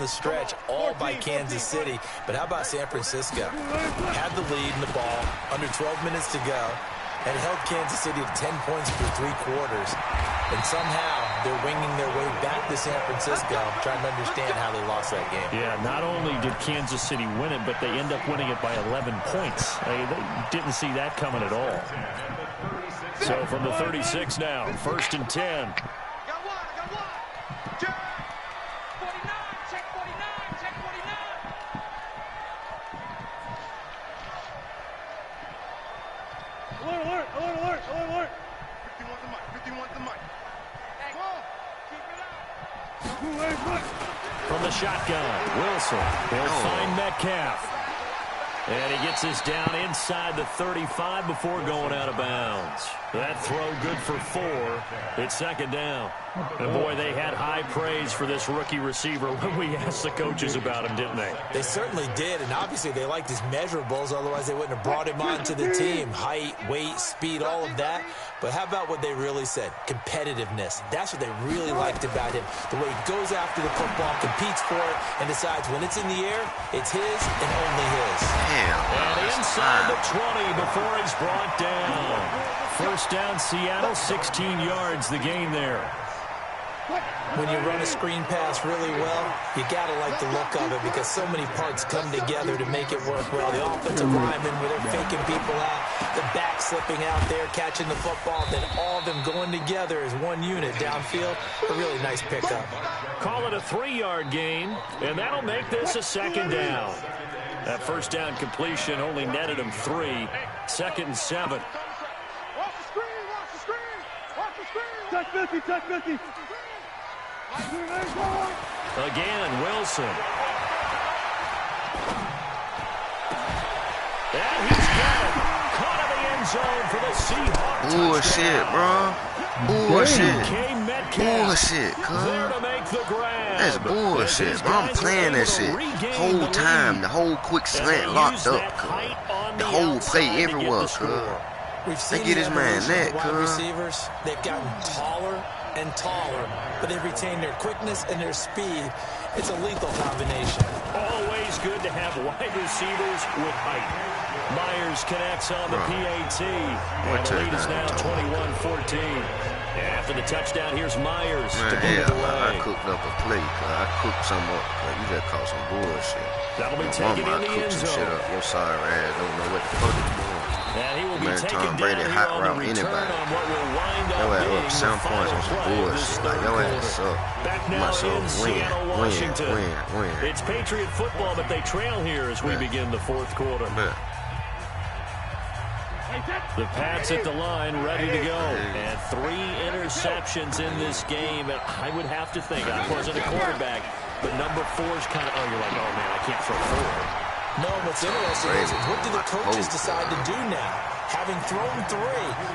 the stretch, all by Kansas City. But how about San Francisco? Had the lead in the ball, under 12 minutes to go, and held Kansas City to 10 points for 3 quarters. And somehow they're winging their way back to San Francisco, trying to understand how they lost that game. Yeah, not only did Kansas City win it, but they end up winning it by 11 points. They didn't see that coming at all. So from the 36 now, 1st and 10. From the shotgun, Wilson. He'll find Metcalf. And he gets this down inside the 35 before going out of bounds. That throw good for 4. It's 2nd down. And boy, they had high praise for this rookie receiver when we asked the coaches about him, didn't they? They certainly did, and obviously they liked his measurables, otherwise they wouldn't have brought him onto the team. Height, weight, speed, all of that. But how about what they really said? Competitiveness. That's what they really liked about him. The way he goes after the football, competes for it, and decides when it's in the air, it's his and only his. And inside the 20 before he's brought down. 1st down, Seattle, 16 yards, the gain there. When you run a screen pass really well, you got to like the look of it because so many parts come together to make it work well. The offensive linemen, where they're faking people out, the back slipping out there, catching the football, then all of them going together as one unit downfield. A really nice pickup. Call it a 3-yard gain, and that'll make this a 2nd down. That 1st down completion only netted him 3. 2nd and 7. Watch the screen, watch the screen, watch the screen. Touch 50, touch 50. Again, Wilson. And he's got it. Caught in the end zone for the Seahawks. Bullshit, bro. Bullshit. Bullshit, There to make the grab. That's bullshit, bro. I'm playing that shit. Whole time, the whole quick slant locked up, cuz. The whole play everywhere, cuz. They get his man that, cuz. Receivers, they've gotten taller and taller, but they retain their quickness and their speed. It's a lethal combination. Always good to have wide receivers with height. Myers connects on the PAT. And the lead is now 21-14. After the touchdown, here's Myers to put it away. I cooked up a play, cuz. I cooked some up, cuz. You just caught some bullshit. That'll be taken in the end zone. Shit up. Your sorry ass don't know what the fuck is doing. And he will be taken Tom Brady down hot here on route the return anybody. on what will wind Your up ass being up 7 the points on final some play of this bullshit. Like, your ass up. Back now in Seattle, Washington. Win. It's Patriot football, but they trail here as we begin the 4th quarter. The Pats at the line, ready to go. And 3 interceptions in this game. And I would have to think, I wasn't a quarterback, but number 4's kind of, you're like, oh, man, I can't throw 4. No, what's interesting is what do the coaches decide to do now? Having thrown 3,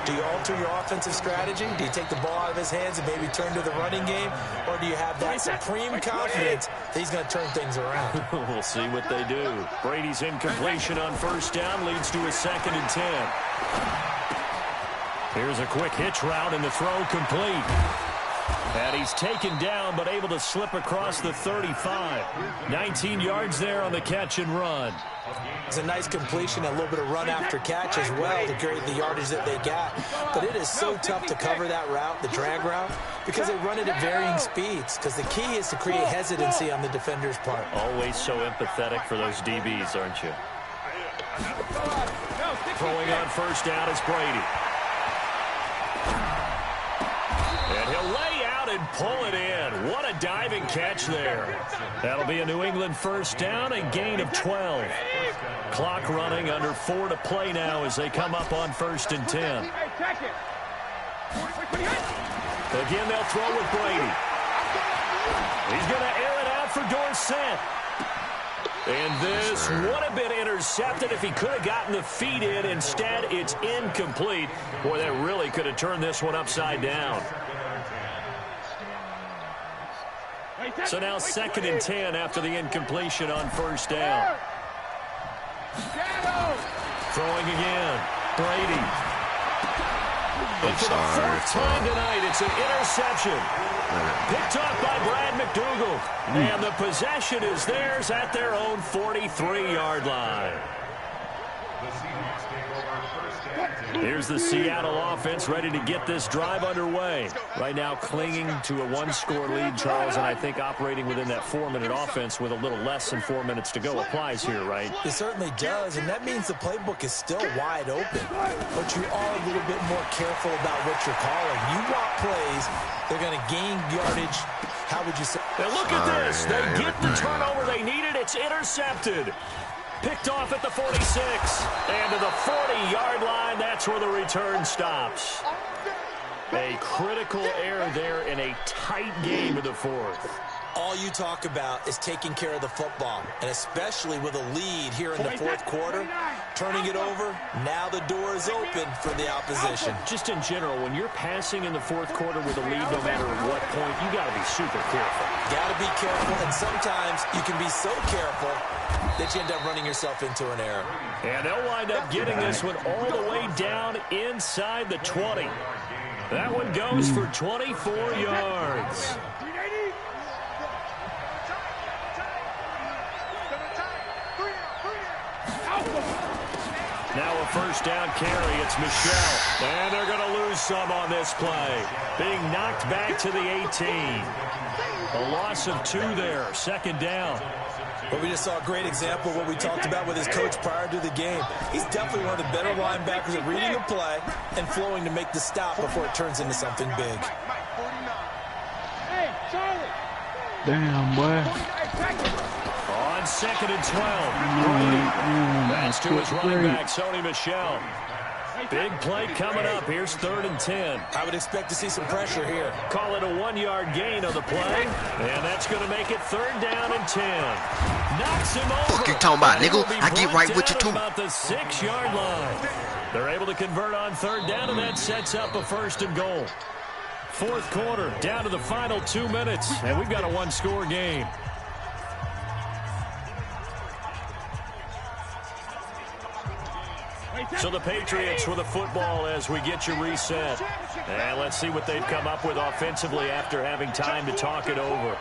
do you alter your offensive strategy? Do you take the ball out of his hands and maybe turn to the running game? Or do you have that supreme confidence that he's going to turn things around? We'll see what they do. Brady's incompletion on 1st down leads to a 2nd and 10. Here's a quick hitch route and the throw complete. And he's taken down but able to slip across the 35. 19 yards there on the catch and run. It's a nice completion, a little bit of run after catch as well to create the yardage that they got. But it is so tough to cover that route, the drag route, because they run it at varying speeds. Because the key is to create hesitancy on the defender's part. Always so empathetic for those DBs, aren't you? Throwing on 1st down is Brady. And he'll lay out and pull it in. What a diving catch there. That'll be a New England 1st down, a gain of 12. Clock running, under 4 to play now as they come up on 1st and 10. Again, they'll throw with Brady. He's going to air it out for Dorsett. And this would have been intercepted if he could have gotten the feet in. Instead, it's incomplete. Boy, that really could have turned this one upside down. So now 2nd and 10 after the incompletion on 1st down. Throwing again. Brady. And for the fourth time tonight, it's an interception. Picked off by Brad McDougal. And the possession is theirs at their own 43-yard line. Here's the Seattle offense ready to get this drive underway. Right now clinging to a one-score lead, Charles, and I think operating within that 4-minute offense with a little less than 4 minutes to go applies here, right? It certainly does, and that means the playbook is still wide open. But you are a little bit more careful about what you're calling. You want plays, they're going to gain yardage. How would you say? Now look at this. They get the turnover they needed. It's intercepted. Picked off at the 46. And to the 40-yard line, that's where the return stops. A critical error there in a tight game in the fourth. All you talk about is taking care of the football, and especially with a lead here in the fourth quarter, turning it over, now the door is open for the opposition. Just in general, when you're passing in the fourth quarter with a lead, no matter what point, you got to be super careful. Got to be careful, and sometimes you can be so careful that you end up running yourself into an error. And they'll wind up getting this one all the way down inside the 20. That one goes for 24 yards. Now a first down carry. It's Michel. And they're going to lose some on this play. Being knocked back to the 18. A loss of 2 there. Second down. But we just saw a great example of what we talked about with his coach prior to the game. He's definitely one of the better linebackers at reading a play and flowing to make the stop before it turns into something big. Damn, boy. On 2nd and 12. That's to his running back, Sony Michel. Big play coming up. Here's 3rd and 10. I would expect to see some pressure here. Call it a 1-yard gain on the play. And that's going to make it 3rd down and 10. Knocks him over. Fuck you talking about, nigga? I get right with you, too. About the 6-yard line. They're able to convert on 3rd down, and that sets up a 1st and goal. Fourth quarter, down to the final 2 minutes. And we've got a 1-score game. So the Patriots with the football as we get you reset. And let's see what they've come up with offensively after having time to talk it over.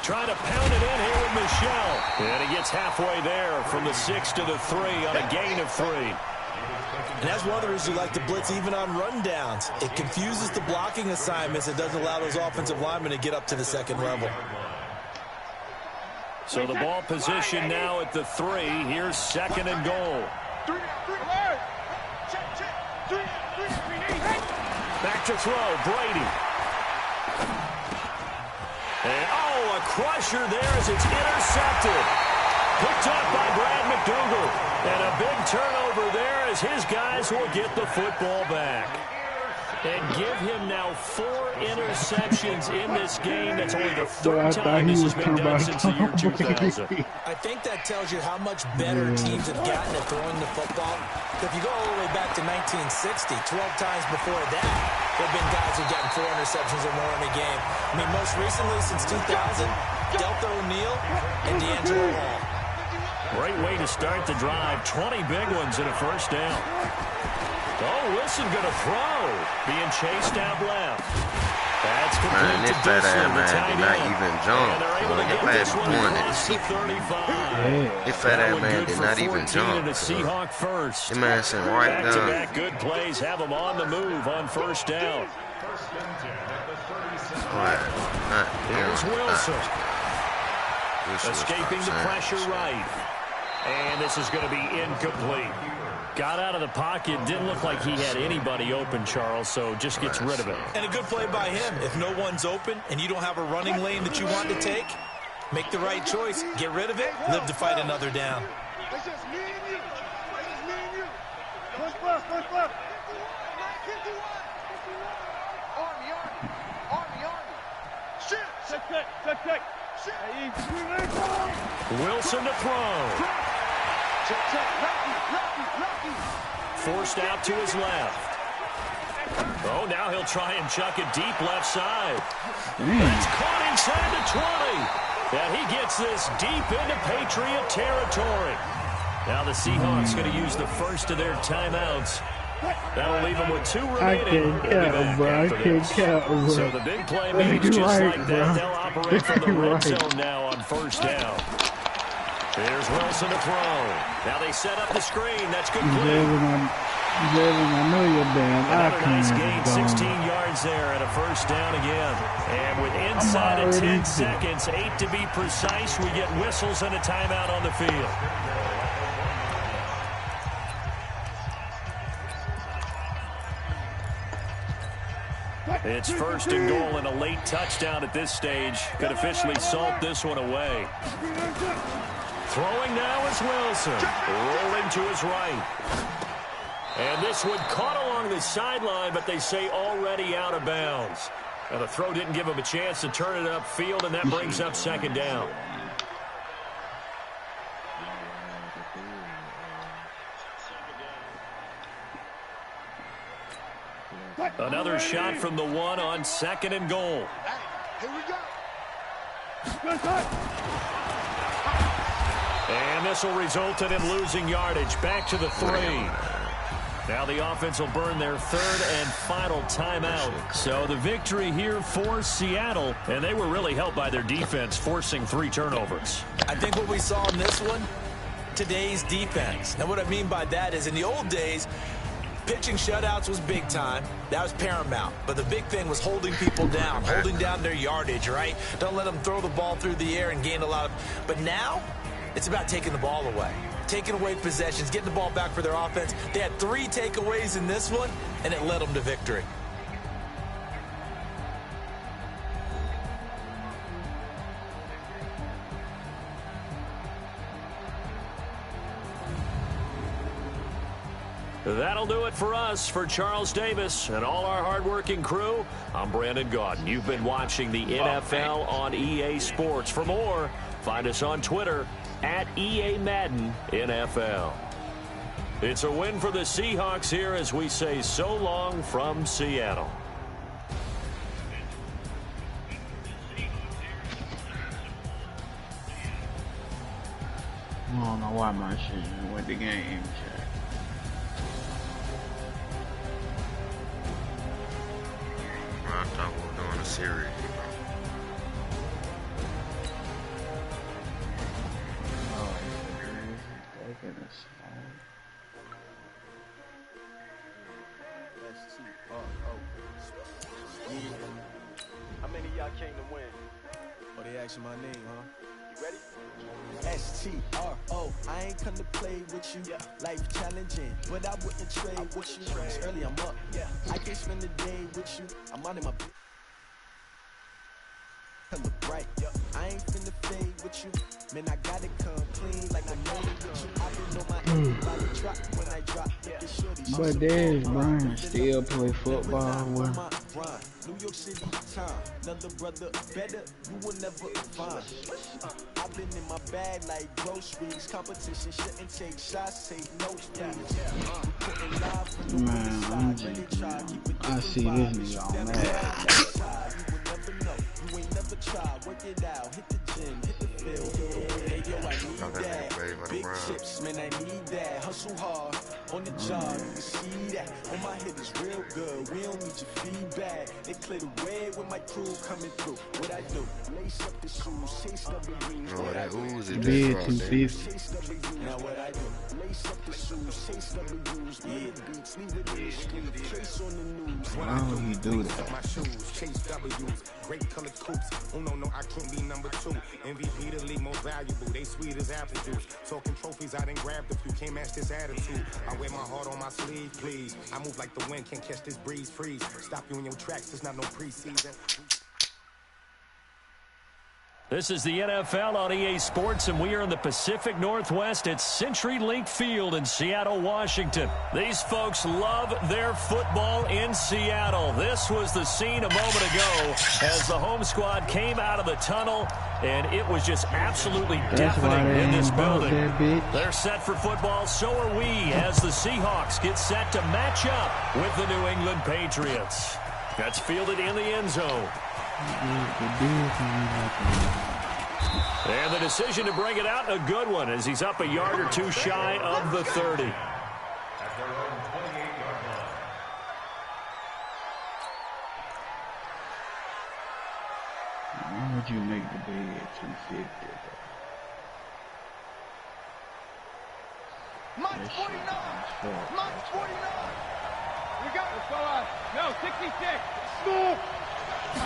Trying to pound it in here with Michel. And he gets halfway there from the 6 to the 3 on a gain of 3. And that's one of the reasons you like to blitz even on rundowns. It confuses the blocking assignments. It doesn't allow those offensive linemen to get up to the second level. So the ball position now at the 3. Here's 2nd and goal. Back to throw, Brady. And, a crusher there as it's intercepted. Picked up by Brad McDougal. And a big turnover there as his guys will get the football back. And give him now 4 interceptions in this game. That's only the 3rd time this has been done since the year 2000. I think that tells you how much better teams have gotten at throwing the football. If you go all the way back to 1960, 12 times before that, there have been guys who've gotten 4 interceptions or more in a game. I mean, most recently, since 2000, Delta O'Neal and D'Angelo Hall. Great way to start the drive. 20 big ones and a first down. Oh, Wilson going to throw. Being chased out left. That's complete. Man, this fat ass man did not even jump. This fat ass man did not even jump. The Seahawk first. This man sent right down. Back-to-back good plays have him on the move on first down. Here's Wilson. Escaping the pressure right. And this is going to be incomplete. Got out of the pocket. Didn't look like he had anybody open, Charles, so just gets rid of it. And a good play by him. If no one's open and you don't have a running lane that you want to take, make the right choice. Get rid of it. Live to fight another down. It's just me and you. It's just me and you. Push left, push left. Army. Shit. Check. Wilson to throw. Forced out to his left. Oh, now he'll try and chuck it deep left side. It's caught inside the 20. And he gets this deep into Patriot territory. Now the Seahawks going to use the first of their timeouts. That'll leave them with 2 remaining. I can't count, bro. So the big play means just like that, they'll operate from the red zone now on first down. Here's Wilson to throw. Now they set up the screen. That's good play. I know you're damn. Another nice gain, 16 yards there and a first down again. And with inside of 10 seconds, 8 to be precise, we get whistles and a timeout on the field. It's first and goal and a late touchdown at this stage. Could officially salt this one away. Throwing now is Wilson. Rolling to his right. And this one caught along the sideline, but they say already out of bounds. Now the throw didn't give him a chance to turn it upfield, and that brings up second down. Another shot from the 1 on second and goal. Here we go. And this will result in him losing yardage. Back to the 3. Now the offense will burn their 3rd and final timeout. So the victory here for Seattle, and they were really helped by their defense, forcing 3 turnovers. I think what we saw in this one, today's defense. Now what I mean by that is in the old days, pitching shutouts was big time. That was paramount. But the big thing was holding people down, holding down their yardage, right? Don't let them throw the ball through the air and gain a lot of... But now, it's about taking the ball away. Taking away possessions, getting the ball back for their offense. They had 3 takeaways in this one, and it led them to victory. That'll do it for us. For Charles Davis and all our hardworking crew, I'm Brandon Gaudin. You've been watching the NFL on EA Sports. For more, find us on Twitter at EA Madden NFL. It's a win for the Seahawks here as we say so long from Seattle. I don't know why my shit went the game. I thought we were doing a series. How many of y'all came to win? Oh, they asking my name, huh? You ready? S-T-R-O, I ain't come to play with you. Life challenging, but I wouldn't trade with you. It's early, I'm up. I can't spend the day with you. I'm out in my color bright. I ain't finna fade with you. Man, I gotta come clean like I'm made with you. I didn't know my body drop when I drop. But there's Brian still play football. New York City time, another brother better, you will never find. I've been in my bag like groceries. Competition shouldn't take shots, take notes, please. Man, I see this nigga all mad. You ain't never tried, work it out, hit the gym, hit the field. Hey, yo, I need that. Big chips, man, I need that. Hustle hard on the job, you can see that. On my head is real good, we don't need your feedback. They clear the way with my crew coming through. What I do, lace up the shoes, chase W. Oh, that ooze is Bid just 250. Now what I do, lace up the shoes, chase W's, beats, leave it in the street, trace on the news. Why would he do that? My shoes, chase W's, great colored coops. Oh no, I can't be number 2. MVP the league most valuable. They sweet as apple juice. Talking trophies, I didn't grab the few. Can't match this attitude. I wear my heart on my sleeve, please. I move like the wind, can't catch this breeze. Freeze. Stop you in your tracks. There's not no preseason. This is the NFL on EA Sports, and we are in the Pacific Northwest at CenturyLink Field in Seattle, Washington. These folks love their football in Seattle. This was the scene a moment ago as the home squad came out of the tunnel, and it was just absolutely deafening in this building. They're set for football, so are we, as the Seahawks get set to match up with the New England Patriots. That's fielded in the end zone. And the decision to bring it out, a good one, as he's up a yard or two shy of the 30. Why would you make the big 250? Mike 49! Mike 49! We got it, go on. No, 66. Smooth.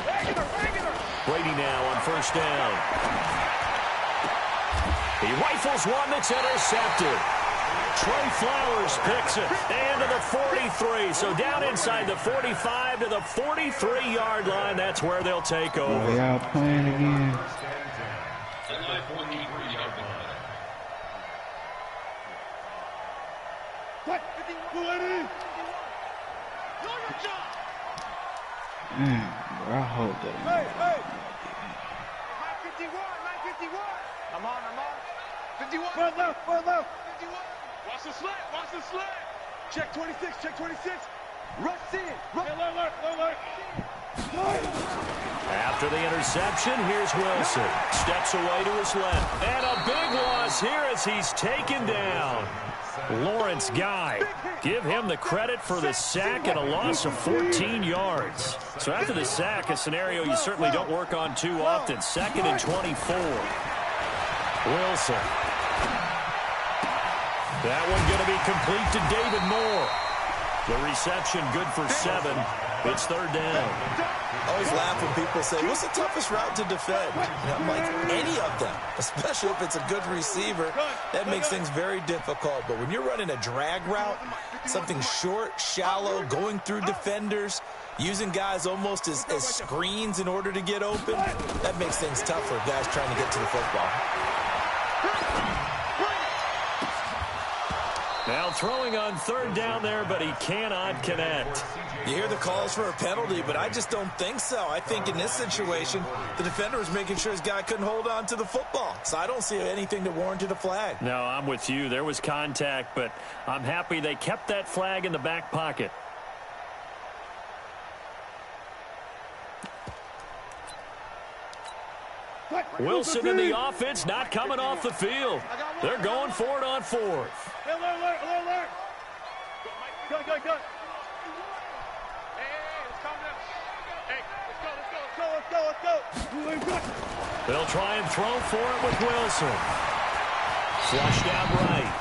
Regular. Brady now on first down. He rifles one that's intercepted. Trey Flowers picks it. And to the 43. So down inside the 45 to the 43-yard line. That's where they'll take over. Oh, y'all playing again? What? Bro, I hope that. Hey! 51. I'm on. 51. One left. 51. Watch the slant. Check 26. Rush in. Alert. After the interception, here's Wilson. Steps away to his left. And a big loss here as he's taken down. Lawrence Guy. Give him the credit for the sack and a loss of 14 yards. So after the sack, a scenario you certainly don't work on too often. 2nd and 24. Wilson. That one going to be complete to David Moore. The reception good for 7. It's 3rd down. I always laugh when people say, what's the toughest route to defend? And I'm like, any of them, especially if it's a good receiver. That makes things very difficult. But when you're running a drag route, something short, shallow, going through defenders, using guys almost as screens in order to get open, that makes things tough for guys trying to get to the football. Now throwing on 3rd down there, but he cannot connect. You hear the calls for a penalty, but I just don't think so. I think in this situation, the defender was making sure his guy couldn't hold on to the football. So I don't see anything that warranted a flag. No, I'm with you. There was contact, but I'm happy they kept that flag in the back pocket. Wilson in the offense not coming off the field. They're going for it on 4th. Alert. Go. Hey, let's calm down. Hey, let's go. They'll try and throw for it with Wilson. Flushed out right.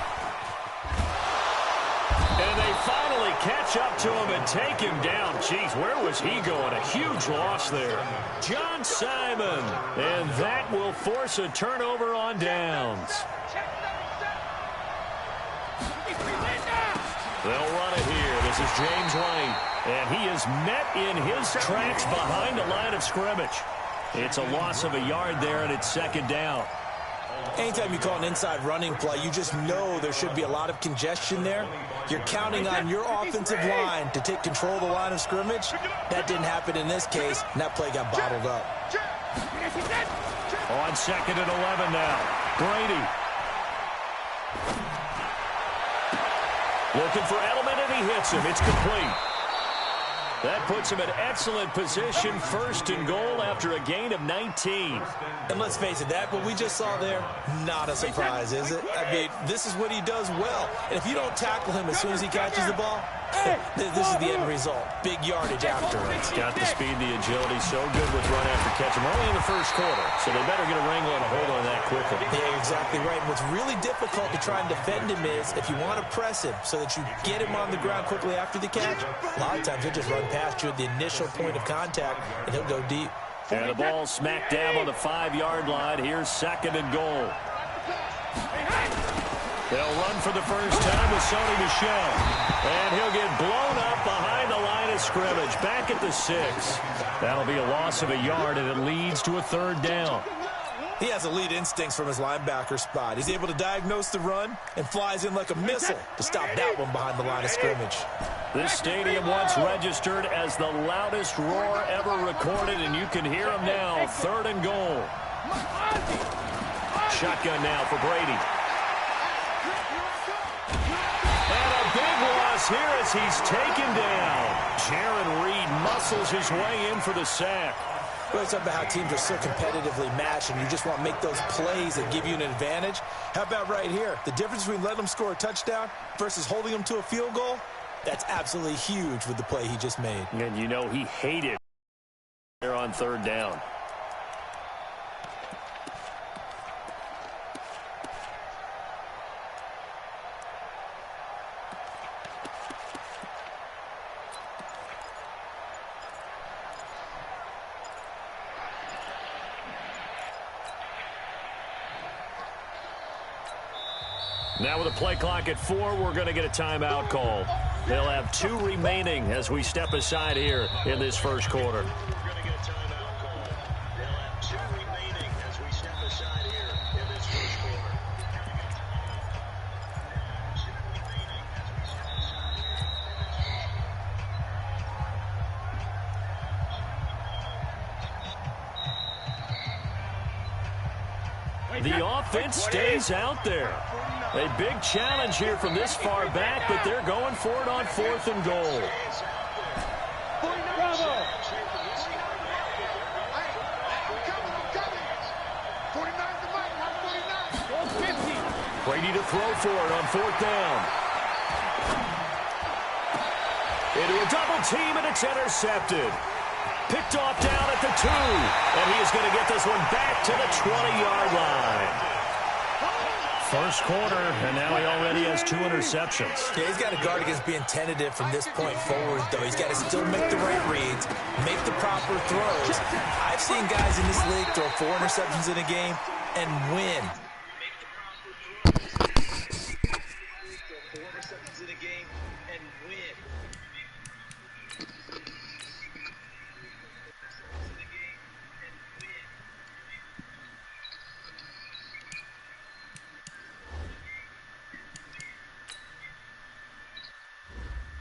And they finally catch up to him and take him down. Jeez, where was he going? A huge loss there. John Simon. And that will force a turnover on downs. They'll run it here. This is James White. And he is met in his tracks behind the line of scrimmage. It's a loss of a yard there, and it's 2nd down. Anytime you call an inside running play, you just know there should be a lot of congestion there. You're counting on your offensive line to take control of the line of scrimmage. That didn't happen in this case, and that play got bottled up. On 2nd and 11 now. Brady. Looking for Edelman, and he hits him. It's complete. That puts him in excellent position, 1st and goal after a gain of 19. And let's face it, that what we just saw there, not a surprise, is it? I mean, this is what he does well. And if you don't tackle him as soon as he catches the ball, this is the end result. Big yardage afterwards. Got the speed, the agility, so good with run after catch. We're only in the 1st quarter, so they better get a wrangle and a hold on that quickly. Yeah, you're exactly right. And what's really difficult to try and defend him is if you want to press him so that you get him on the ground quickly after the catch, a lot of times he'll just run past you at the initial point of contact, and he'll go deep. And the ball smack dab on the 5-yard line. Here's 2nd and goal. They'll run for the first time with Sony Michel. And he'll get blown up behind the line of scrimmage. Back at the 6. That'll be a loss of a yard, and it leads to a 3rd down. He has elite instincts from his linebacker spot. He's able to diagnose the run and flies in like a missile to stop that one behind the line of scrimmage. This stadium once registered as the loudest roar ever recorded, and you can hear him now. 3rd and goal. Shotgun now for Brady. And a big loss here as he's taken down. Jaron Reed muscles his way in for the sack. We always talk about how teams are so competitively matched, and you just want to make those plays that give you an advantage. How about right here? The difference between letting them score a touchdown versus holding them to a field goal, that's absolutely huge with the play he just made. And you know he hated there on third down. Now with a play clock at 4, we're going to get a timeout call. They'll have 2 remaining as we step aside here in this first quarter. The offense stays out there. A big challenge here from this far back, but they're going for it on 4th and goal. Brady to throw for it on 4th down. Into a double team, and it's intercepted. Picked off down at the 2, and he is going to get this one back to the 20-yard line. First quarter, and now he already has 2 interceptions. Yeah, he's got to guard against being tentative from this point forward, though. He's got to still make the right reads, make the proper throws. I've seen guys in this league throw 4 interceptions in a game and win.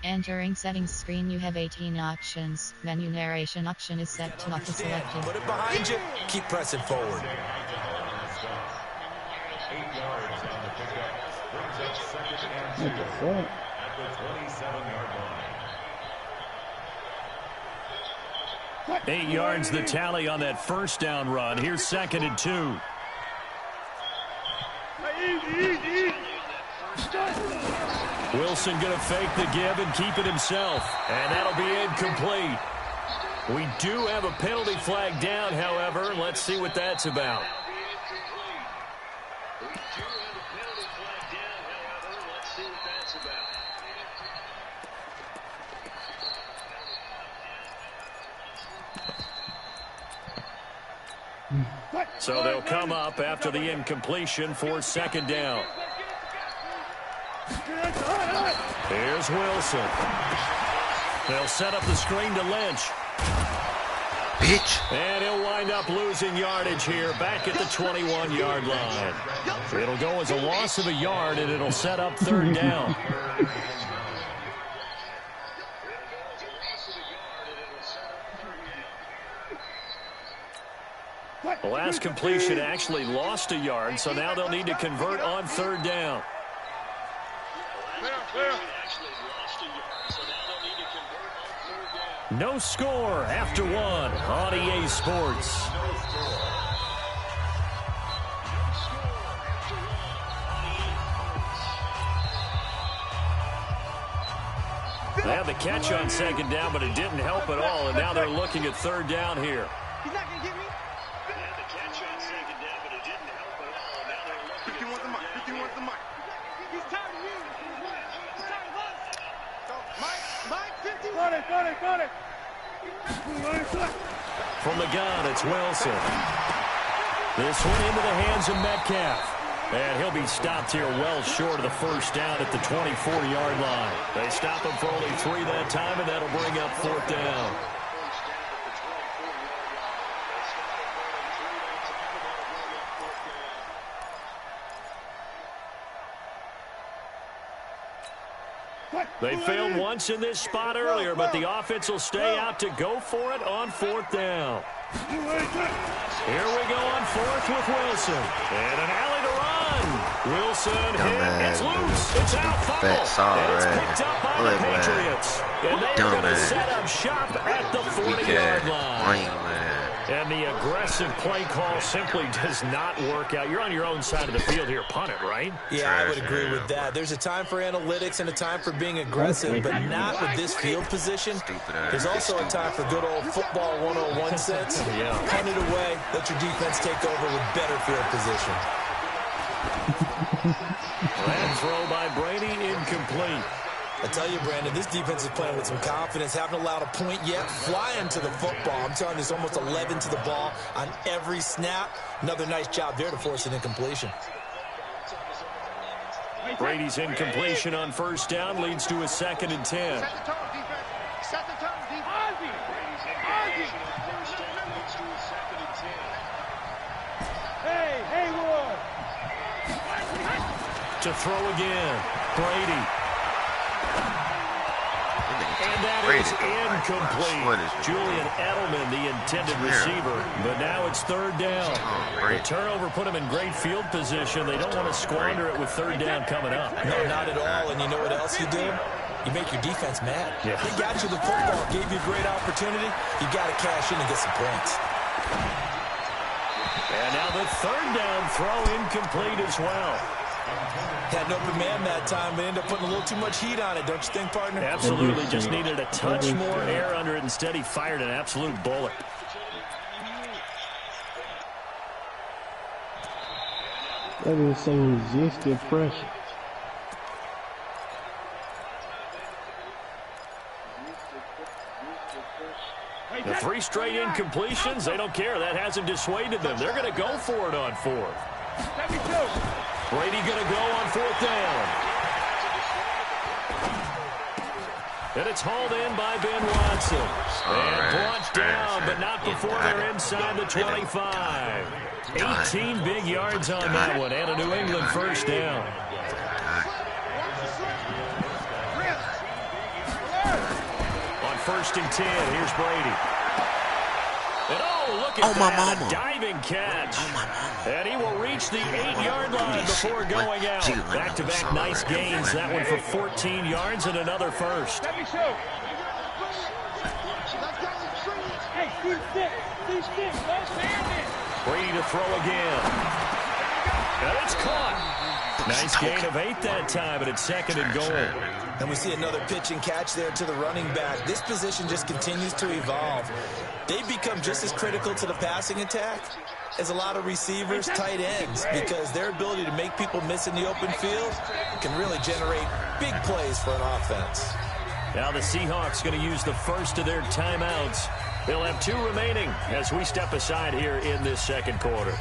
Entering settings screen, you have 18 options. Menu narration option is set to auto selected. Put it behind you. Keep pressing forward. 8 yards on the pickup. Brings up second and 2 at the 27-yard line. 8 yards the tally on that first down run. Here's 2nd and 2. Wilson going to fake the give and keep it himself. And that'll be incomplete. We do have a penalty flag down, however. Let's see what that's about. So they'll come up after the incompletion for 2nd down. Here's Wilson. They'll set up the screen to Lynch. Bitch. And he'll wind up losing yardage here back at the 21-yard line. It'll go as a loss of a yard, and it'll set up 3rd down. The last completion actually lost a yard, so now they'll need to convert on 3rd down. No score after 1 on EA Sports. They had the catch on 2nd down, but it didn't help at all, and now they're looking at 3rd down here. He's not going to get me. They had the catch on 2nd down, but it didn't help at all, and now they're looking 50 wants the mic. 50 wants the mic. He's tired of you. He's tired of us. Mike, 50. Got it. From the gun, it's Wilson. This one into the hands of Metcalf. And he'll be stopped here well short of the first down at the 24-yard line. They stop him for only 3 that time, and that'll bring up 4th down. They failed once in this spot earlier, but the offense will stay out to go for it on 4th down. Here we go on 4th with Wilson. And an alley to run. Wilson hit. It's loose. It's out foul. And it's picked up by the Patriots. And they're going to set up shop at the 40-yard line. And defensive play call simply does not work out. You're on your own side of the field here. Punt it, right? Yeah, I would agree with that. There's a time for analytics and a time for being aggressive, but not with this field position. There's also a time for good old football 101 sense. Yeah. Punt it away. Let your defense take over with better field position. That throw by Brady, incomplete. I tell you, Brandon, this defense is playing with some confidence. Haven't allowed a point yet. Flying to the football. I'm telling you, it's almost 11 to the ball on every snap. Another nice job there to force an incompletion. Brady's incompletion on first down leads to a 2nd and 10. Set the tone, defense. Set the tone, defense. Hey, Haywood. To throw again. Brady. And that is incomplete. Julian Edelman, the intended receiver. But now it's 3rd down. The turnover put them in great field position. They don't want to squander it with 3rd down coming up. No, not at all. And you know what else you do? You make your defense mad. Yeah. They got you the football, gave you a great opportunity. You got to cash in and get some points. And now the 3rd down throw incomplete as well. Had an open man that time, but ended up putting a little too much heat on it, don't you think, partner? Absolutely. Just needed a touch more air under it. Instead, he fired an absolute bullet. That is so resistant pressure. The 3 straight incompletions, they don't care. That hasn't dissuaded them. They're going to go for it on 4th. Brady going to go on 4th down. And it's hauled in by Ben Watson. And brought down, but not before they're inside the 25. 18 big yards on that one, and a New England first down. On 1st and 10, here's Brady. And look at that, a diving catch. And he will reach the 8-yard line before going out. Back-to-back nice gains. That one for 14 yards and another first. Brady to throw again. And it's caught. Nice gain of 8 that time, and it's 2nd and goal. And we see another pitch and catch there to the running back. This position just continues to evolve. They've become just as critical to the passing attack as a lot of receivers, tight ends, because their ability to make people miss in the open field can really generate big plays for an offense. Now the Seahawks going to use the first of their timeouts. They'll have 2 remaining as we step aside here in this 2nd quarter.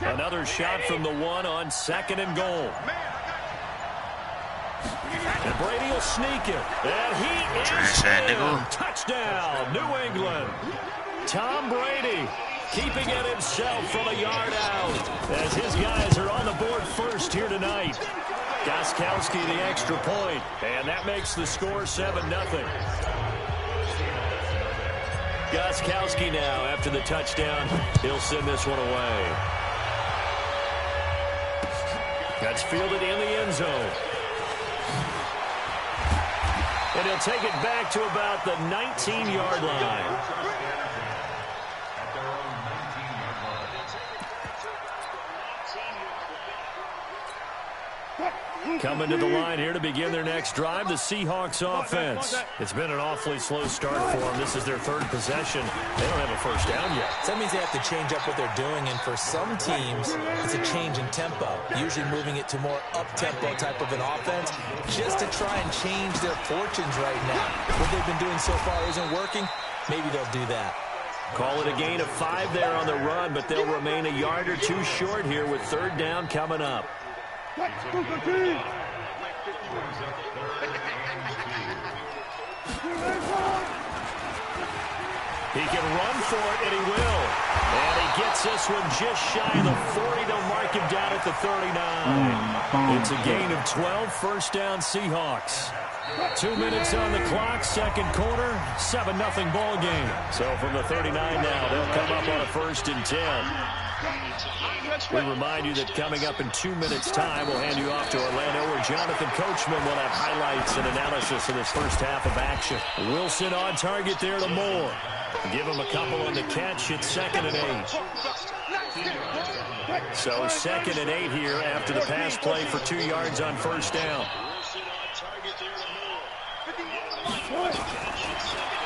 Another shot from the 1 on 2nd and goal. And Brady will sneak it. And he is in. Touchdown, New England. Tom Brady keeping it himself from a yard out as his guys are on the board first here tonight. Gostkowski the extra point, and that makes the score 7-0. Gostkowski now, after the touchdown, he'll send this one away. That's fielded in the end zone. And he'll take it back to about the 19-yard line. Coming to the line here to begin their next drive, the Seahawks offense. It's been an awfully slow start for them. This is their 3rd possession. They don't have a first down yet. So that means they have to change up what they're doing, and for some teams, it's a change in tempo, usually moving it to more up-tempo type of an offense, just to try and change their fortunes right now. What they've been doing so far isn't working. Maybe they'll do that. Call it a gain of 5 there on the run, but they'll remain a yard or 2 short here with 3rd down coming up. He can run for it, and he will. And he gets this one just shy of the 40. They'll mark him down at the 39. It's a gain of 12, first down Seahawks. 2 minutes on the clock, second quarter, 7-0 ball game. So from the 39 now, they'll come up on a 1st and 10. We remind you that coming up in 2 minutes' time, we'll hand you off to Orlando, where Jonathan Coachman will have highlights and analysis of this first half of action. Wilson on target there to Moore. Give him a couple on the catch. It's 2nd and 8. So 2nd and 8 here after the pass play for 2 yards on first down.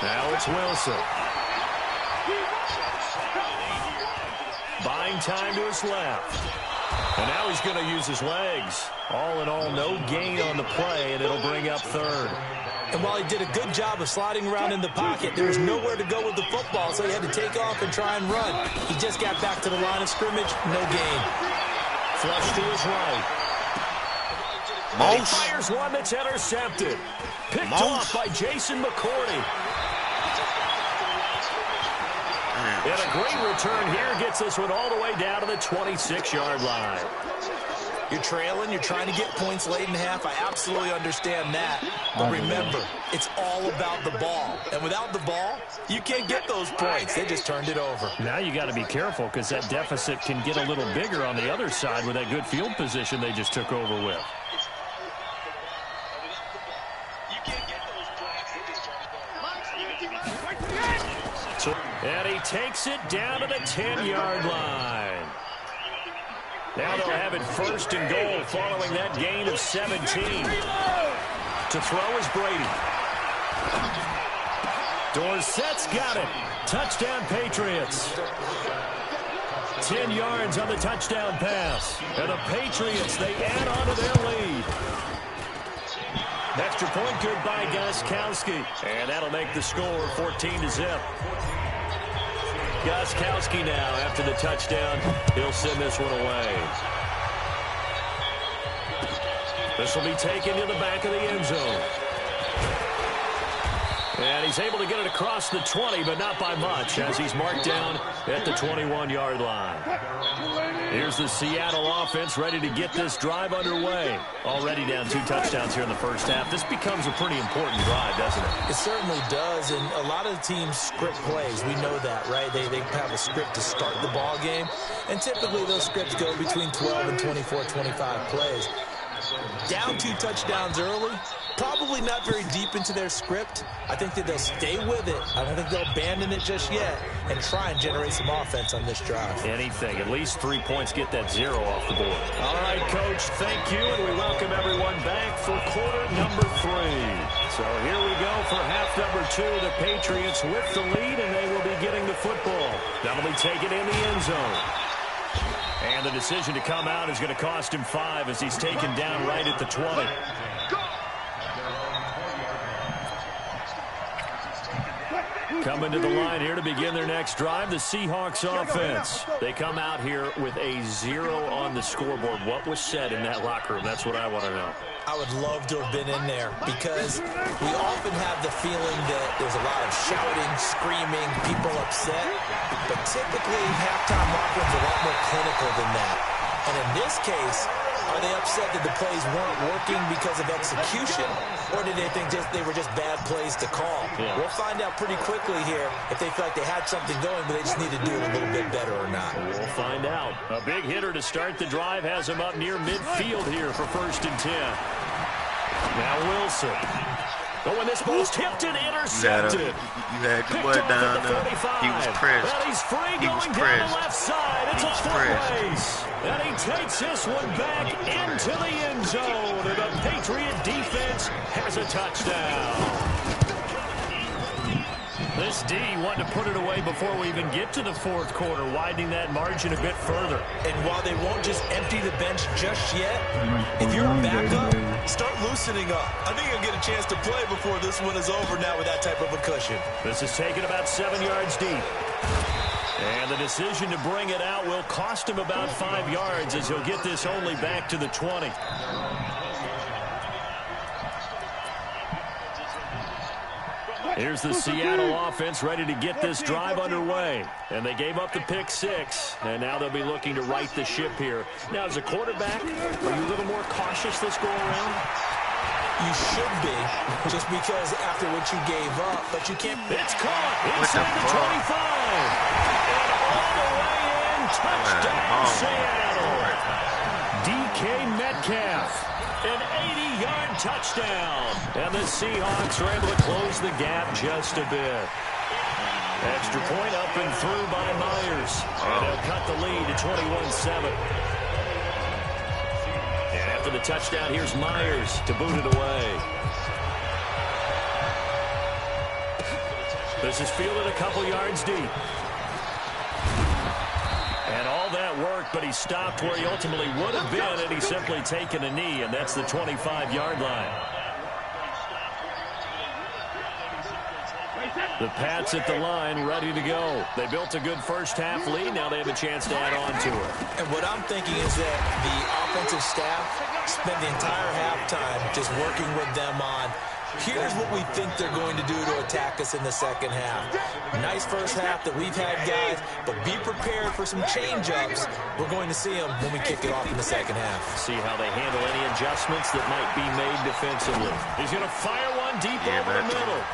Now it's Wilson. Buying time to his left. And now he's going to use his legs. All in all, no gain on the play, and it'll bring up 3rd. And while he did a good job of sliding around in the pocket, there was nowhere to go with the football, so he had to take off and try and run. He just got back to the line of scrimmage, no gain. Flush to his right. He fires one that's intercepted. Picked off by Jason McCourty. And a great return here gets this one all the way down to the 26-yard line. You're trailing. You're trying to get points late in half. I absolutely understand that. But remember, it's all about the ball. And without the ball, you can't get those points. They just turned it over. Now you got to be careful because that deficit can get a little bigger on the other side with that good field position they just took over with. And he takes it down to the 10-yard line. Now they'll have it 1st and goal following that gain of 17. To throw is Brady. Dorsett's got it. Touchdown Patriots. 10 yards on the touchdown pass. And the Patriots, they add on to their lead. Extra point good by Gostkowski. And that'll make the score 14-0. Gostkowski now, after the touchdown, he'll send this one away. This will be taken to the back of the end zone. And he's able to get it across the 20, but not by much, as he's marked down at the 21-yard line. Here's the Seattle offense ready to get this drive underway. Already down 2 touchdowns here in the first half. This becomes a pretty important drive, doesn't it? It certainly does, and a lot of the teams script plays. We know that, right? They have a script to start the ball game, and typically those scripts go between 12 and 24, 25 plays. Down 2 touchdowns early, probably not very deep into their script. I think that they'll stay with it. I don't think they'll abandon it just yet and try and generate some offense on this drive. Anything. At least 3 points, get that 0 off the board. All right, Coach, thank you, and we welcome everyone back for quarter number 3. So here we go for half number 2. The Patriots with the lead, and they will be getting the football. That'll be taken in the end zone. And the decision to come out is going to cost him 5 as he's taken down right at the 20. Coming to the line here to begin their next drive, the Seahawks offense. They come out here with a 0 on the scoreboard. What was said in that locker room? That's what I want to know. I would love to have been in there because we often have the feeling that there's a lot of shouting, screaming, people upset. But typically, halftime locker rooms are a lot more clinical than that. And in this case, are they upset that the plays weren't working because of execution, or did they think they were just bad plays to call? Yeah. We'll find out pretty quickly here if they feel like they had something going, but they just need to do it a little bit better or not. We'll find out. A big hitter to start the drive has him up near midfield here for 1st and 10. Now Wilson. Oh, and this ball's tipped and intercepted. You had your butt down there. He was pressed. And he's free going down the left side. It's a foot race. And he takes this one back into the end zone. And the Patriot defense has a touchdown. This D wanting to put it away before we even get to the 4th quarter, widening that margin a bit further. And while they won't just empty the bench just yet, if you're a backup, start loosening up. I think you'll get a chance to play before this one is over now with that type of a cushion. This is taken about 7 yards deep. And the decision to bring it out will cost him about 5 yards as he'll get this only back to the 20. Here's the Seattle offense ready to get this drive underway. And they gave up the pick 6, and now they'll be looking to right the ship here. Now, as a quarterback, are you a little more cautious this go around? You should be, just because after what you gave up, but you can't. It's caught inside the 25. And all the way in, touchdown Seattle. DK Metcalf, an 80-yard touchdown. And the Seahawks are able to close the gap just a bit. Extra point up and through by Myers. And they'll cut the lead to 21-7. And after the touchdown, here's Myers to boot it away. This is fielded a couple yards deep. And all that work, but he stopped where he ultimately would have been, and he's simply taken a knee, and that's the 25-yard line. The Pats at the line, ready to go. They built a good first-half lead. Now they have a chance to add on to it. And what I'm thinking is that the offensive staff spent the entire halftime just working with them on, here's what we think they're going to do to attack us in the second half. Nice first half that we've had, guys, but be prepared for some change-ups. We're going to see them when we kick it off in the second half. See how they handle any adjustments that might be made defensively. He's going to fire one deep over the middle.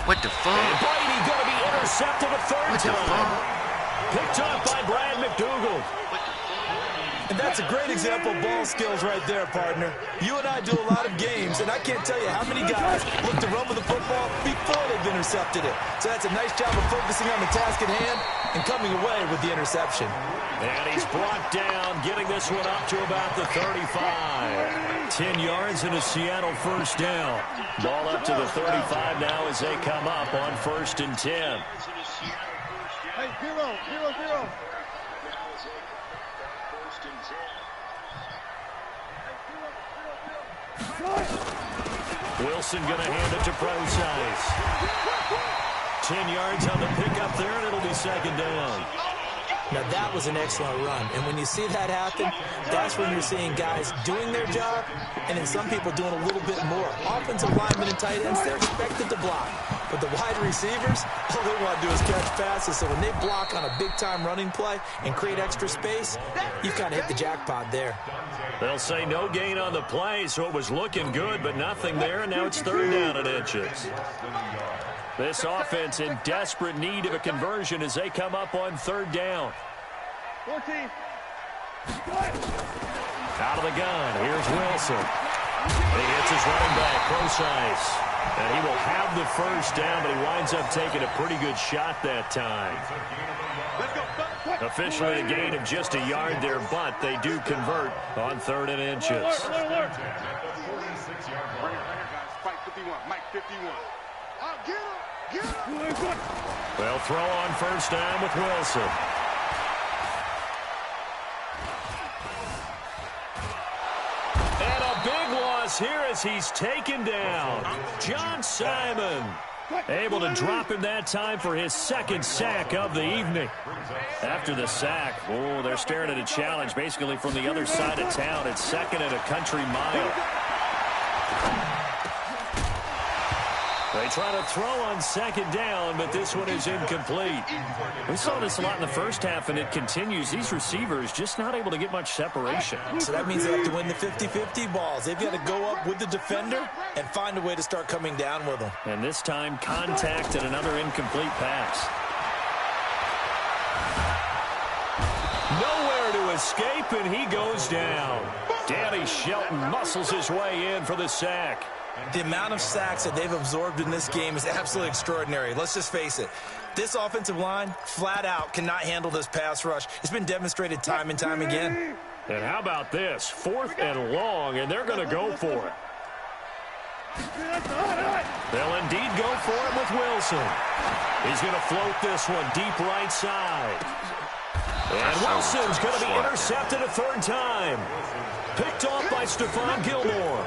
What the fuck? And Brady going to be intercepted a third time. Picked up by Brad McDougal. And that's a great example of ball skills right there, partner. You and I do a lot of games, and I can't tell you how many guys look to run with the football before they've intercepted it. So that's a nice job of focusing on the task at hand and coming away with the interception. And he's brought down, getting this one up to about the 35. 10 yards and a Seattle first down. Ball up to the 35 now as they come up on 1st and 10. Hey, 0-0-0. Wilson going to hand it to Procise. 10 yards on the pickup there, and it'll be second down. Now, that was an excellent run. And when you see that happen, that's when you're seeing guys doing their job and then some people doing a little bit more. Offensive linemen and tight ends, they're expected to block. But the wide receivers, all they want to do is catch passes. So when they block on a big-time running play and create extra space, you've kind of hit the jackpot there. They'll say no gain on the play, so it was looking good, but nothing there, and now it's third down and inches. This offense in desperate need of a conversion as they come up on third down. 14. Out of the gun, here's Wilson. He hits his running back, Procise. And he will have the first down, but he winds up taking a pretty good shot that time. Officially a gain of just a yard there, but they do convert on 3rd and inches. Right here, guys. Fight 51. Mike 51. Get him. They'll throw on first down with Wilson. And a big loss here as he's taken down. John Simon able to drop him that time for his second sack of the evening. After the sack, they're staring at a challenge basically from the other side of town. It's 2nd and a country mile. They try to throw on 2nd down, but this one is incomplete. We saw this a lot in the first half, and it continues. These receivers just not able to get much separation. So that means they have to win the 50-50 balls. They've got to go up with the defender and find a way to start coming down with them. And this time, contact and another incomplete pass. Nowhere to escape, and he goes down. Danny Shelton muscles his way in for the sack. The amount of sacks that they've absorbed in this game is absolutely extraordinary. Let's just face it. This offensive line, flat out, cannot handle this pass rush. It's been demonstrated time and time again. And how about this? 4th and long, and they're going to go for it. They'll indeed go for it with Wilson. He's going to float this one deep right side. And Wilson's going to be intercepted a 3rd time. Picked off by Stephon Gilmore.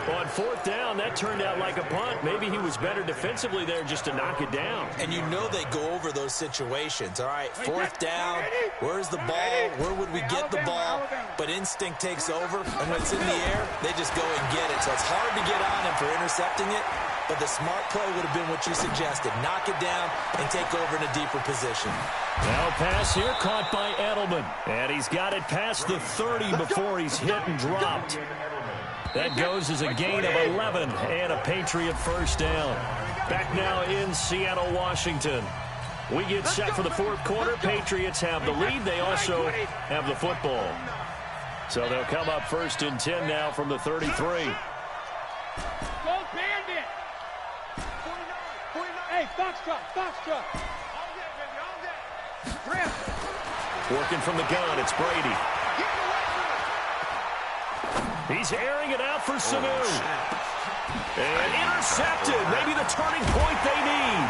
On 4th down, that turned out like a punt. Maybe he was better defensively there just to knock it down. And you know they go over those situations. All right, 4th down, where's the ball? Where would we get the ball? But instinct takes over, and when it's in the air, they just go and get it. So it's hard to get on him for intercepting it, but the smart play would have been what you suggested. Knock it down and take over in a deeper position. Now pass here caught by Edelman. And he's got it past the 30 before he's hit and dropped. That goes as a gain of 11 and a Patriot first down. Back now in Seattle, Washington. We get set for the fourth quarter. Patriots have the lead. They also have the football. So they'll come up first and 10 now from the 33. Go Bandit! 49. Hey, Foxtrot. Working from the gun, it's Brady. He's airing it out for Sanu. And intercepted. Maybe the turning point they need.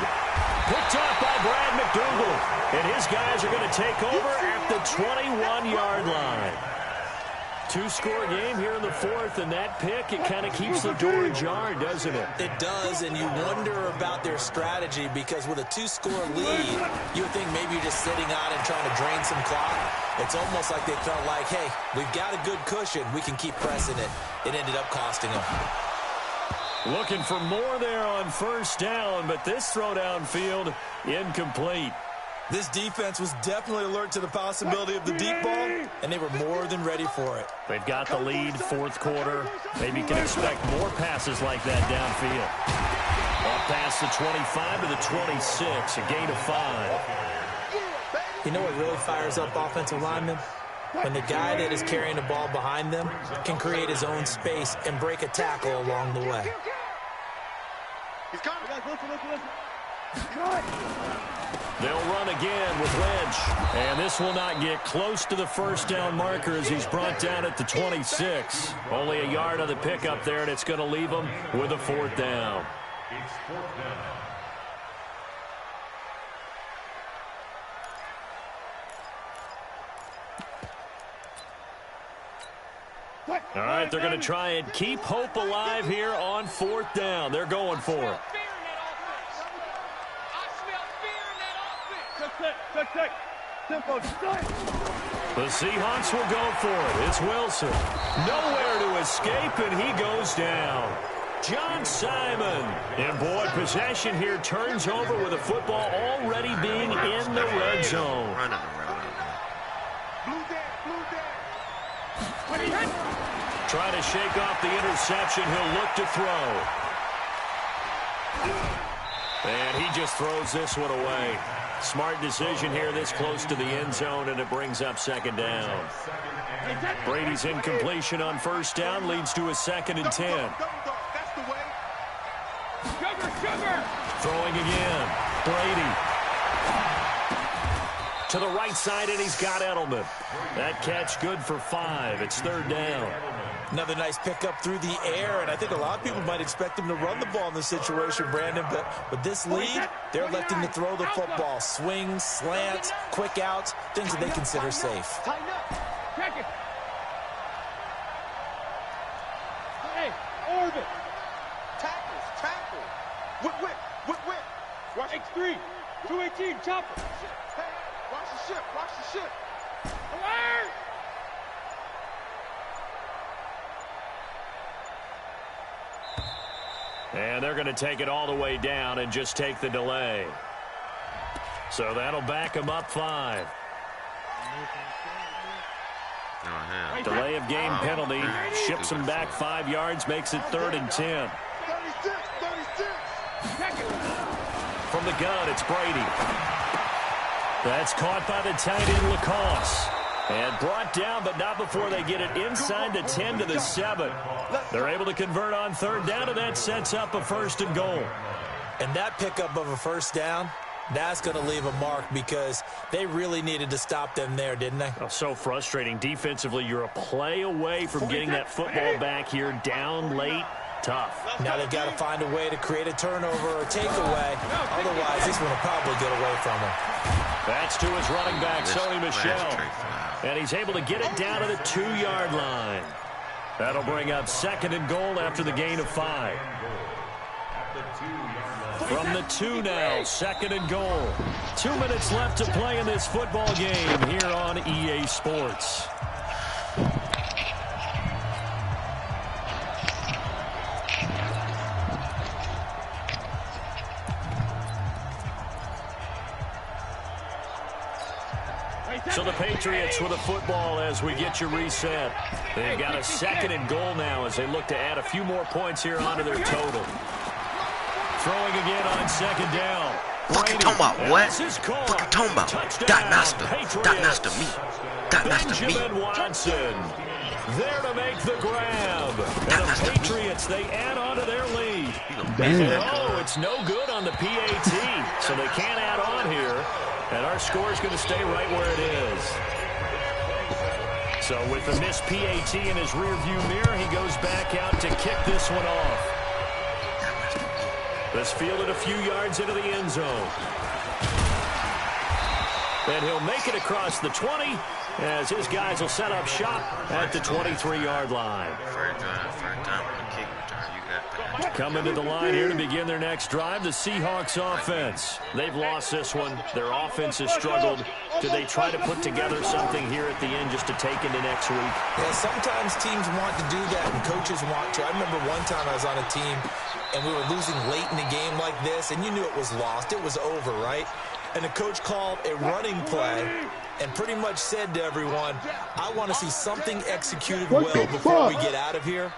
Picked up by Brad McDougal. And his guys are going to take over at the 21-yard line. Two-score game here in the fourth, and that pick, it kind of keeps the door ajar, doesn't it? It does, and you wonder about their strategy because with a two-score lead, you would think maybe you're just sitting on and trying to drain some clock. It's almost like they felt like, hey, we've got a good cushion. We can keep pressing it. It ended up costing them. Looking for more there on first down, but this throw downfield incomplete. This defense was definitely alert to the possibility of the deep ball, and they were more than ready for it. They've got the lead, fourth quarter. Maybe you can expect more passes like that downfield. Up past the 25 to the 26, a gain of 5. You know what really fires up offensive linemen? When the guy that is carrying the ball behind them can create his own space and break a tackle along the way. He's coming. Listen. They'll run again with Lynch. And this will not get close to the first down marker as he's brought down at the 26. Only a yard on the pickup there, and it's going to leave him with a fourth down. It's fourth down. All right, they're going to try and keep hope alive here on fourth down. They're going for it. The Seahawks will go for it. It's Wilson. Nowhere to escape, and he goes down. John Simon. And, boy, possession here turns over with the football already being in the red zone. Trying to shake off the interception. He'll look to throw. And he just throws this one away. Smart decision here this close to the end zone, and it brings up second down. Brady's incompletion on first down leads to a 2nd and 10. Throwing again. Brady. To the right side, and he's got Edelman. That catch good for 5. It's 3rd down. Another nice pickup through the air, and I think a lot of people might expect him to run the ball in this situation, Brandon, but with this lead, they're electing to throw the football. Swings, slants, quick outs, things that they consider safe. Tighten up. Check it. Hey, orbit. Tackle. Whip. Watch X3. 218, chopper. Hey, watch the ship. Alert! And they're going to take it all the way down and just take the delay. So that'll back them up 5. Delay of game penalty. Ships them back 5 yards, makes it 3rd and 10. 36. From the gun, it's Brady. That's caught by the tight end, Lacoste. And brought down, but not before they get it inside the 10 to the 7. They're able to convert on 3rd down, and that sets up a 1st and goal. And that pickup of a 1st down, that's going to leave a mark because they really needed to stop them there, didn't they? Oh, so frustrating. Defensively, you're a play away from getting that football back here down late. Tough. Now they've got to find a way to create a turnover or takeaway. Otherwise, this one will probably get away from them. That's to his running back, Sony Michel. And he's able to get it down to the 2-yard line. That'll bring up 2nd and goal after the gain of 5. From the 2 now, 2nd and goal. 2 minutes left to play in this football game here on EA Sports. So the Patriots with a football as we get you reset. They've got a 2nd and goal now as they look to add a few more points here onto their total. Throwing again on 2nd down. Fuck you talking about, what? Fuck you talking about? Diagnostic me. Diagnostic me. Benjamin Watson there to make the grab. And the Patriots, they add on to their lead. Oh, it's no good on the PAT, so they can't add on here. And our score is going to stay right where it is. So with the missed PAT in his rearview mirror, he goes back out to kick this one off. Let's field it a few yards into the end zone. And he'll make it across the 20 as his guys will set up shop at the 23-yard line. Coming to the line here to begin their next drive, the Seahawks offense. They've lost this one. Their offense has struggled. Do they try to put together something here at the end just to take into next week? Yeah, sometimes teams want to do that and coaches want to. I remember one time I was on a team and we were losing late in a game like this, and you knew it was lost. It was over, right? And the coach called a running play and pretty much said to everyone, I want to see something executed well before we get out of here.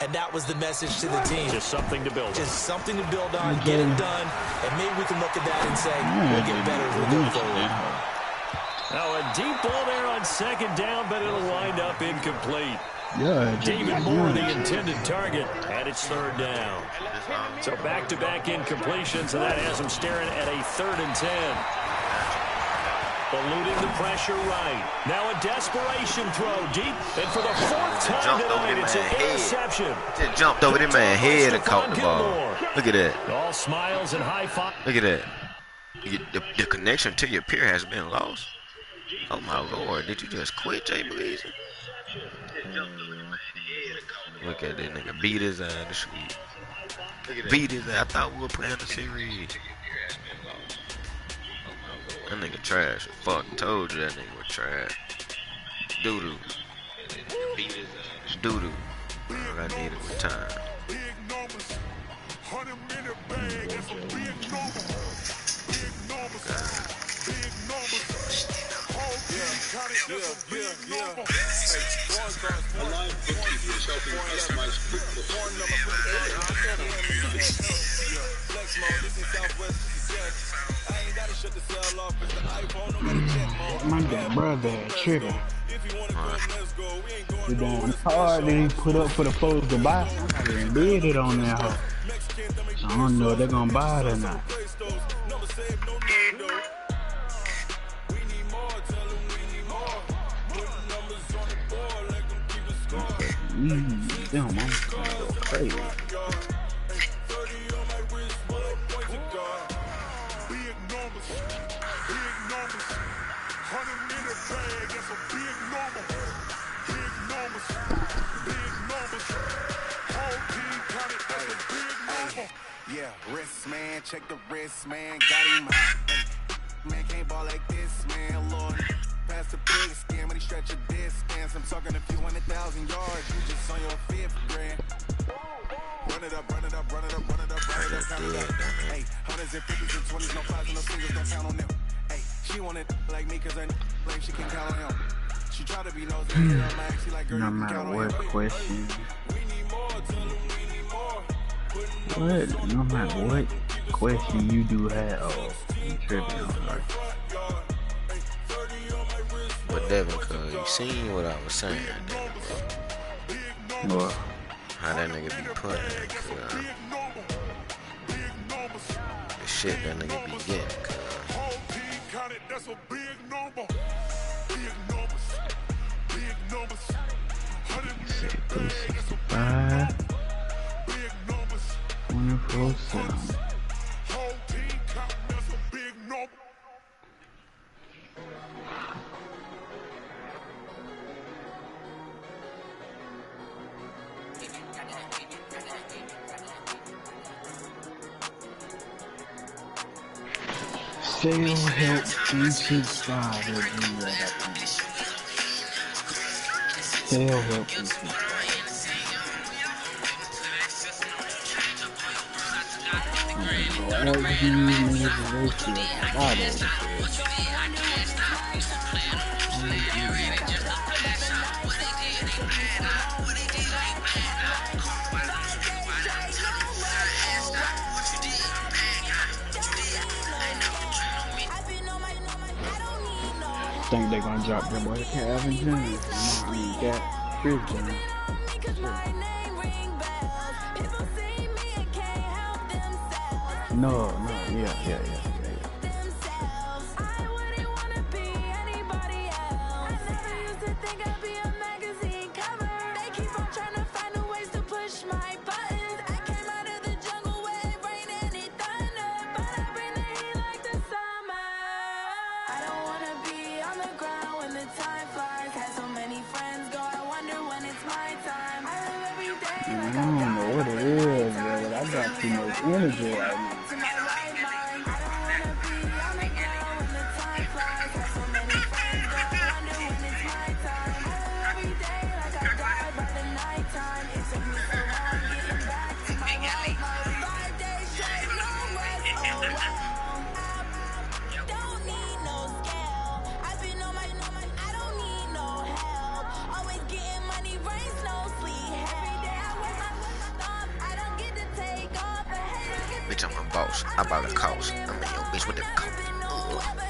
And that was the message to the team. Just something to build on. Just something to build on, get it done, and maybe we can look at that and say, we'll get better as we go forward. Now a deep ball there on 2nd down, but it'll wind up incomplete. Yeah, David Moore, the intended target, and it's 3rd down. So back-to-back incompletions, and that has him staring at a 3rd and 10. Eluding the pressure right. Now a desperation throw deep, and for the 4th time tonight, it's an interception. Just jumped over the man's head and caught the ball. Look at that. All smiles and high five. Look at that. The connection to your peer has been lost. Oh my Lord, did you just quit, Jay Bleezy? Look at that nigga, beat his ass this week. Beat his ass. I thought we were playing the series. That nigga trash. Fuck, told you that nigga was trash. Doo-doo. Doo-doo. All I needed was time. My dad brother tripping. The damn card that he put up for the folks to buy, somebody did it on that hoe. I don't know if they're gonna buy it or not. Damn, I'm gonna go crazy. Yeah, wrist man, check the wrist man, got him hot. Man can't ball like this, man, Lord. Pass the pig skin when he stretch a distance. I'm talking a few 100,000 yards, you just on your 5th grand. Run it up, run it up, run it up, run it up, run it up, count it up. Hey, 100s and 50s and 20s, no 5s and no singles, don't count on them. Hey, she want it like me cause her like she can count on him. She try to be nosy, she like girl, No you can matter count on what him. question, no matter what question you do have, I'm tripping on her. But Devin, cuz you seen what I was saying, Devin, bro. What? How that nigga be playing, cuz. The shit that nigga be getting, cuz. Say 365, 24/7. Sale help 365 will do that, I think. Sale help 365. All these niggas are racist. Think they're gonna drop their boy Calvin Jones. I mean, Cat Chris Jones. No, yeah. I don't know what it is, bro, but I got too much energy right now. Bitch, I'm a boss. I bought a cost. I'm in your bitch with the cost.